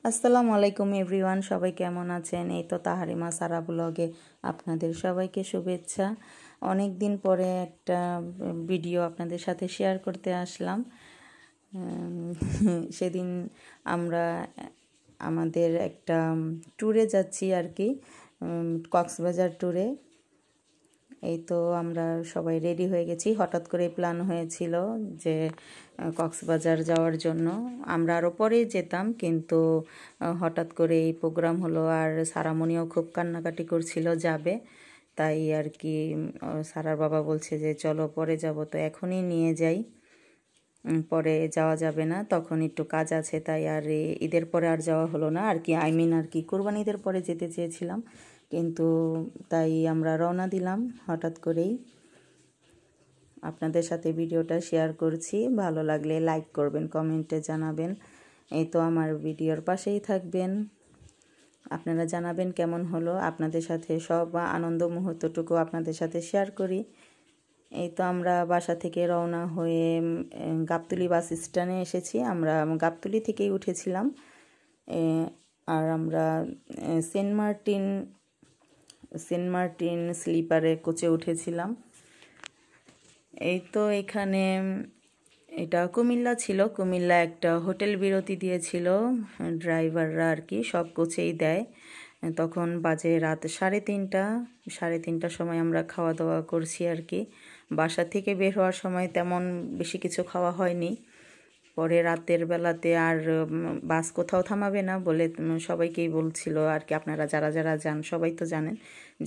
আসসালামু আলাইকুম এভরিওয়ান, সবাই কেমন আছেন? এই তো তাহারিমা সারা ব্লগে আপনাদের সবাইকে শুভেচ্ছা। অনেক দিন পরে একটা ভিডিও আপনাদের সাথে শেয়ার করতে আসলাম। সেদিন আমরা আমাদের একটা ট্যুরে যাচ্ছি আর কি, কক্সবাজার ট্যুরে। এই তো আমরা সবাই রেডি হয়ে গেছি। হঠাৎ করে প্ল্যান হয়েছিল যে কক্সবাজার যাওয়ার জন্য। আমরা আরও পরেই যেতাম, কিন্তু হঠাৎ করে এই প্রোগ্রাম হলো। আর সারামণিও খুব কান্নাকাটি করছিল যাবে, তাই আর কি সারার বাবা বলছে যে চলো পরে যাব, তো এখনই নিয়ে যাই, পরে যাওয়া যাবে না, তখন একটু কাজ আছে। তাই আর ঈদের পরে আর যাওয়া হলো না আর কি। আর কি কোরবানি ঈদের পরে যেতে চেয়েছিলাম, কিন্তু তাই আমরা রওনা দিলাম হঠাৎ করেই। আপনাদের সাথে ভিডিওটা শেয়ার করছি, ভালো লাগলে লাইক করবেন, কমেন্টে জানাবেন। এই তো আমার ভিডিওর পাশেই থাকবেন, আপনারা জানাবেন কেমন হলো। আপনাদের সাথে সব আনন্দ মুহূর্তটুকু আপনাদের সাথে শেয়ার করি। এই তো আমরা বাসা থেকে রওনা হয়ে গাবতলী বাস স্ট্যান্ডে এসেছি। আমরা গাবতলী থেকেই উঠেছিলাম, আর আমরা সেন্ট মার্টিন স্লিপারে কোচে উঠেছিলাম। এই তো এখানে এটা কুমিল্লা ছিল, কুমিল্লা একটা হোটেল বিরতি দিয়েছিল ড্রাইভাররা আর কি, সব কোচেই দেয়। তখন বাজে রাত 3:30 সময় আমরা খাওয়া দাওয়া করছি আর কি। বাসা থেকে বের হওয়ার সময় তেমন বেশি কিছু খাওয়া হয়নি। পরে রাতের বেলাতে আর বাস কোথাও থামাবে না বলে সবাইকেই বলছিল আর কি, আপনারা যারা যারা যান সবাই তো জানেন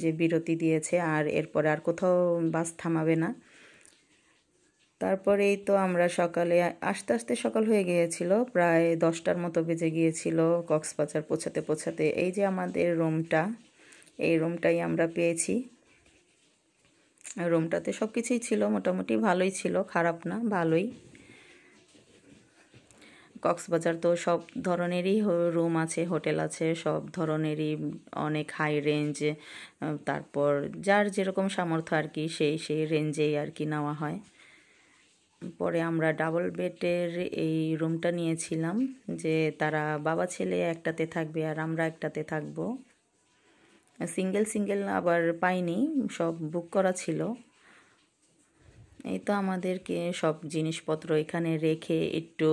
যে বিরতি দিয়েছে, আর এরপরে আর কোথাও বাস থামাবে না। তারপরেই তো আমরা সকালে আস্তে আস্তে সকাল হয়ে গিয়েছিল, প্রায় 10টার মতো বেজে গিয়েছিল কক্সবাজার পৌঁছাতে। এই যে আমাদের রুমটা, এই রুমটাই আমরা পেয়েছি। রুমটাতে সব কিছুই ছিল, মোটামুটি ভালোই ছিল, খারাপ না, ভালোই। কক্সবাজার তো সব ধরনেরই রুম আছে, হোটেল আছে, সব ধরনেরই, অনেক হাই রেঞ্জ। তারপর যার যেরকম সামর্থ্য আর কি, সেই রেঞ্জেই আর কি নেওয়া হয়। পরে আমরা ডাবল বেডের এই রুমটা নিয়েছিলাম, যে তারা বাবা ছেলে একটাতে থাকবে আর আমরা একটাতে থাকবো। সিঙ্গেল আবার পাইনি, সব বুক করা ছিল। এই তো আমাদেরকে সব জিনিসপত্র এখানে রেখে একটু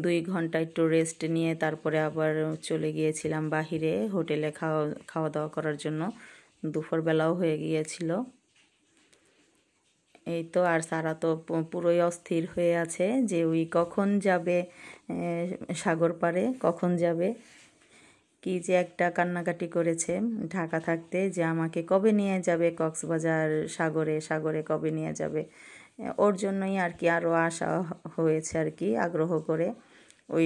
2 ঘন্টা একটু রেস্ট নিয়ে তারপরে আবার চলে গিয়েছিলাম বাহিরে হোটেলে খাওয়া দাওয়া করার জন্য। দুপুরবেলাও হয়ে গিয়েছিল। এই তো আর সারা তো পুরোই অস্থির হয়ে আছে যে ওই কখন যাবে সাগর পাড়ে, কখন যাবে। কি যে একটা কান্নাকাটি করেছে ঢাকা থাকতে, যে আমাকে কবে নিয়ে যাবে কক্সবাজার সাগরে কবে নিয়ে যাবে। ওর জন্যই আর কি আরও আশা হয়েছে আর কি, আগ্রহ করে। ওই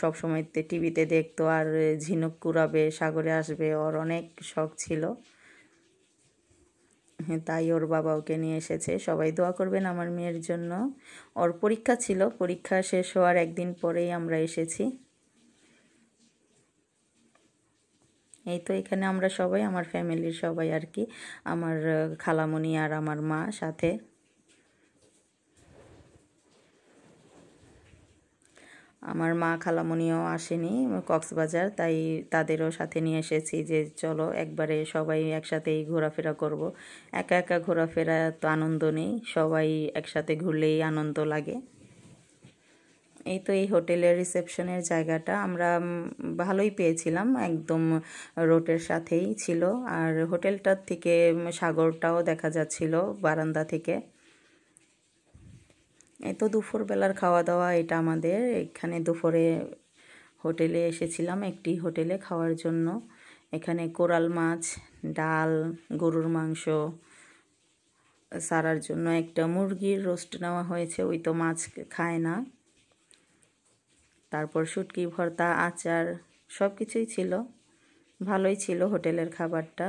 সব সময়তে টিভিতে দেখতো আর ঝিনুক কুড়াবে, সাগরে আসবে, ওর অনেক শখ ছিল। তাই ওর বাবা ওকে নিয়ে এসেছে। সবাই দোয়া করবেন আমার মেয়ের জন্য। ওর পরীক্ষা ছিল, পরীক্ষা শেষ হওয়ার একদিন পরেই আমরা এসেছি। এই তো এখানে আমরা সবাই, আমার ফ্যামিলির সবাই আর কি, আমার খালামণি আর আমার মা সাথে। আমার মা খালামণিও আসেনি কক্সবাজার, তাই তাদেরও সাথে নিয়ে এসেছি যে চলো একবারে সবাই একসাথেই ঘোরাফেরা করব। একা একা ঘোরাফেরা তো আনন্দ নেই, সবাই একসাথে ঘুরলেই আনন্দ লাগে। এই তো এই হোটেলের রিসেপশনের জায়গাটা আমরা ভালোই পেয়েছিলাম, একদম রোডের সাথেই ছিল। আর হোটেলটার থেকে সাগরটাও দেখা যাচ্ছিল বারান্দা থেকে। এই তো দুপুরবেলার খাওয়া দাওয়া এটা আমাদের। এখানে দুপুরে হোটেলে এসেছিলাম, একটি হোটেলে খাওয়ার জন্য। এখানে কোরাল মাছ, ডাল, গরুর মাংস, সারার জন্য একটা মুরগির রোস্ট নেওয়া হয়েছে, ওই তো মাছ খায় না। তারপর শুটকি ভর্তা, আচার, সব কিছুই ছিল, ভালোই ছিল হোটেলের খাবারটা।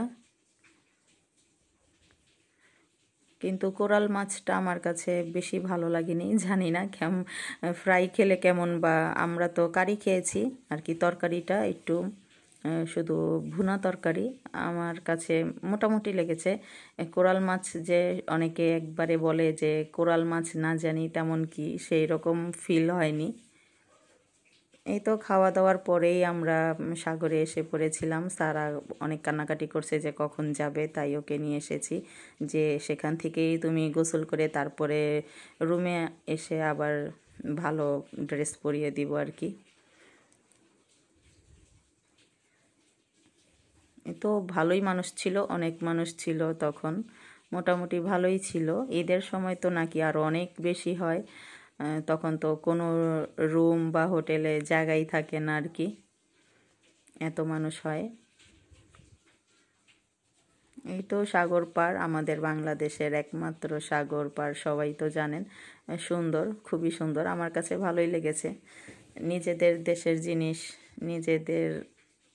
কিন্তু কোরাল মাছটা আমার কাছে বেশি ভালো লাগেনি, জানি না কেমন, ফ্রাই খেলে কেমন, বা আমরা তো কারি খেয়েছি আর কি, তরকারিটা একটু শুধু ভুনা তরকারি আমার কাছে মোটামুটি লেগেছে। কোরাল মাছ যে অনেকে একবারে বলে যে কোরাল মাছ না জানি তেমন কি, সেই রকম ফিল হয়নি। এই তো খাওয়া দাওয়ার পরেই আমরা সাগরে এসে পড়েছিলাম। সারা অনেক কান্নাকাটি করছে যে কখন যাবে, তাই ওকে নিয়ে এসেছি যে সেখান থেকেই তুমি গোসল করে তারপরে রুমে এসে আবার ভালো ড্রেস পরিয়ে দিব আর কি। তো ভালোই মানুষ ছিল, অনেক মানুষ ছিল তখন, মোটামুটি ভালোই ছিল। ঈদের সময় তো নাকি আরও অনেক বেশি হয়, তখন তো কোনো রুম বা হোটেলে জায়গাই থাকে না আর কি, এত মানুষ হয়। এই তো সাগর পার, আমাদের বাংলাদেশের একমাত্র সাগর পার, সবাই তো জানেন। সুন্দর, খুবই সুন্দর, আমার কাছে ভালোই লেগেছে। নিজেদের দেশের জিনিস, নিজেদের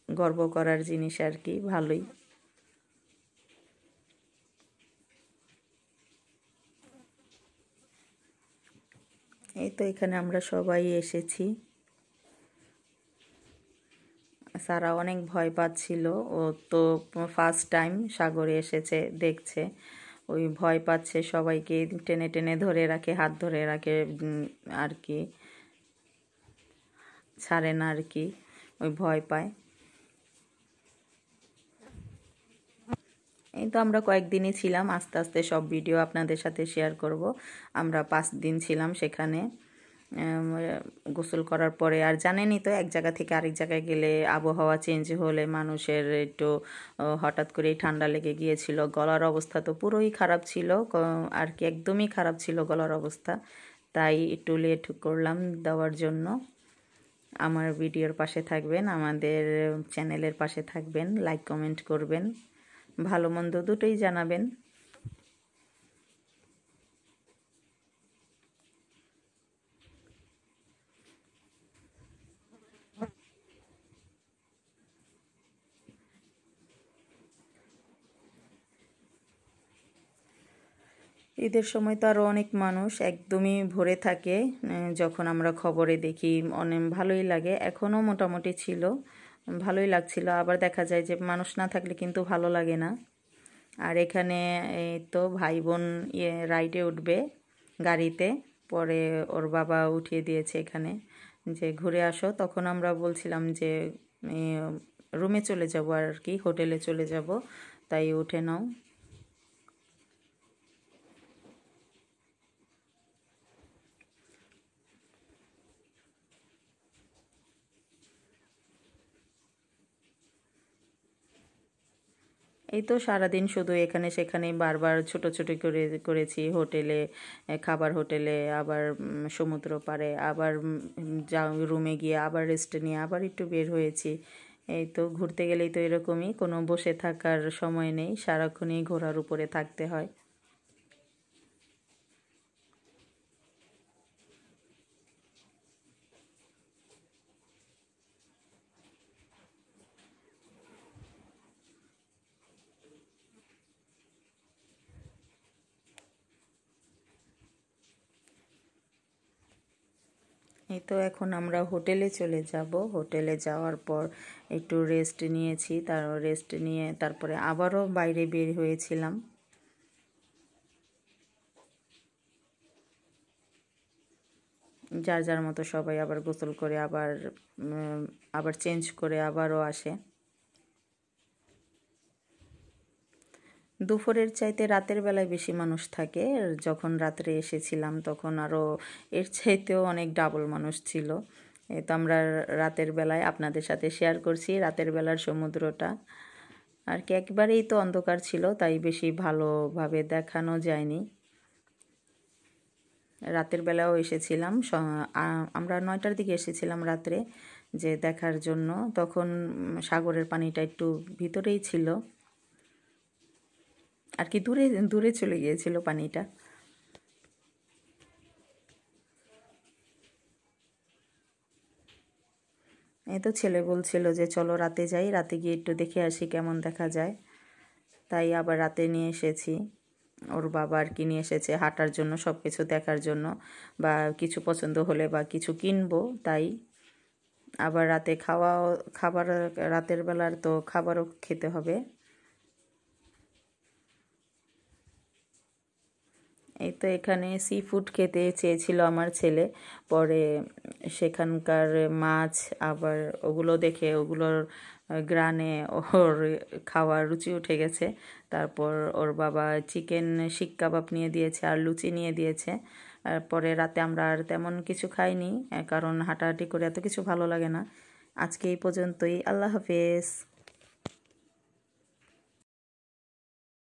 গর্ব করার জিনিস আর কি, ভালোই। এই তো এখানে আমরা সবাই এসেছি। সারা অনেক ভয় পাচ্ছিল, ও তো ফার্স্ট টাইম সাগরে এসেছে, দেখছে, ওই ভয় পাচ্ছে, সবাইকে টেনে টেনে ধরে রাখে, হাত ধরে রাখে আর কি, ছাড়ে না আর কি, ওই ভয় পায়। এই তো আমরা কয়েকদিনই ছিলাম, আস্তে আস্তে সব ভিডিও আপনাদের সাথে শেয়ার করব। আমরা 5 দিন ছিলাম সেখানে। গোসল করার পরে আর জানেনই তো, এক জায়গা থেকে আরেক জায়গায় গেলে আবহাওয়া চেঞ্জ হলে মানুষের একটু হঠাৎ করেই ঠান্ডা লেগে গিয়েছিল। গলার অবস্থা তো পুরোই খারাপ ছিল আর কি, একদমই খারাপ ছিল গলার অবস্থা, তাই একটু লেট করলাম দেওয়ার জন্য। আমার ভিডিওর পাশে থাকবেন, আমাদের চ্যানেলের পাশে থাকবেন, লাইক কমেন্ট করবেন, ভালো মন্দ দুটোই জানাবেন। ঈদের সময় তো আরও অনেক মানুষ একদমই ভরে থাকে, যখন আমরা খবরে দেখি অনেক ভালোই লাগে। এখনও মোটামুটি ছিল, ভালোই লাগছিল। আবার দেখা যায় যে মানুষ না থাকলে কিন্তু ভালো লাগে না। আর এখানে এই তো ভাই বোন রাইডে উঠবে গাড়িতে, পরে ওর বাবা উঠিয়ে দিয়েছে এখানে যে ঘুরে আসো। তখন আমরা বলছিলাম যে রুমে চলে যাব আর কি, হোটেলে চলে যাব, তাই উঠে নাও। এই তো সারাদিন শুধু এখানে সেখানে বারবার ছোট ছোট করে করেছি, হোটেলে খাবার, হোটেলে আবার সমুদ্র পাড়ে, আবার যা রুমে গিয়ে আবার রেস্ট নিয়ে আবার একটু বের হয়েছি। এই তো ঘুরতে গেলেই তো এরকমই, কোনো বসে থাকার সময় নেই, সারাক্ষণই ঘোরার উপরে থাকতে হয়। এই তো এখন আমরা হোটেলে চলে যাব। হোটেলে যাওয়ার পর একটু রেস্ট নিয়েছি, তার রেস্ট নিয়ে তারপরে আবারও বাইরে বের হয়েছিলাম। যার যার মতো সবাই আবার গোসল করে আবার চেঞ্জ করে আবারও আসে। দুপুরের চাইতে রাতের বেলায় বেশি মানুষ থাকে, যখন রাত্রে এসেছিলাম তখন আরও এর চাইতেও অনেক ডাবল মানুষ ছিল। এই তো আমরা রাতের বেলায় আপনাদের সাথে শেয়ার করছি রাতের বেলার সমুদ্রটা আর কি, একবারেই তো অন্ধকার ছিল, তাই বেশি ভালোভাবে দেখানো যায়নি। রাতের বেলাও এসেছিলাম, আমরা 9টার দিকে এসেছিলাম রাত্রে যে দেখার জন্য, তখন সাগরের পানিটা একটু ভিতরেই ছিল আর কি, দূরে দূরে চলে গিয়েছিল পানিটা। এই তো ছেলে বলছিল যে চলো রাতে যাই, রাতে গিয়ে একটু দেখে আসি কেমন দেখা যায়, তাই আবার রাতে নিয়ে এসেছি। ওর বাবা আর কি নিয়ে এসেছে হাঁটার জন্য, সব কিছু দেখার জন্য, বা কিছু পছন্দ হলে বা কিছু কিনবো, তাই। আবার রাতে খাবার, রাতের বেলার তো খাবারও খেতে হবে। এই তো এখানে সি ফুড খেতে চেয়েছিল আমার ছেলে, পরে সেখানকার মাছ আবার ওগুলো দেখে ওগুলোর গ্রানে ওর খাওয়ার রুচি উঠে গেছে। তারপর ওর বাবা চিকেন শিক কাবাব নিয়ে দিয়েছে আর লুচি নিয়ে দিয়েছে। পরে রাতে আমরা আর তেমন কিছু খাইনি, কারণ হাঁটাহাঁটি করে এত কিছু ভালো লাগে না। আজকে এই পর্যন্তই, আল্লাহ হাফেজ।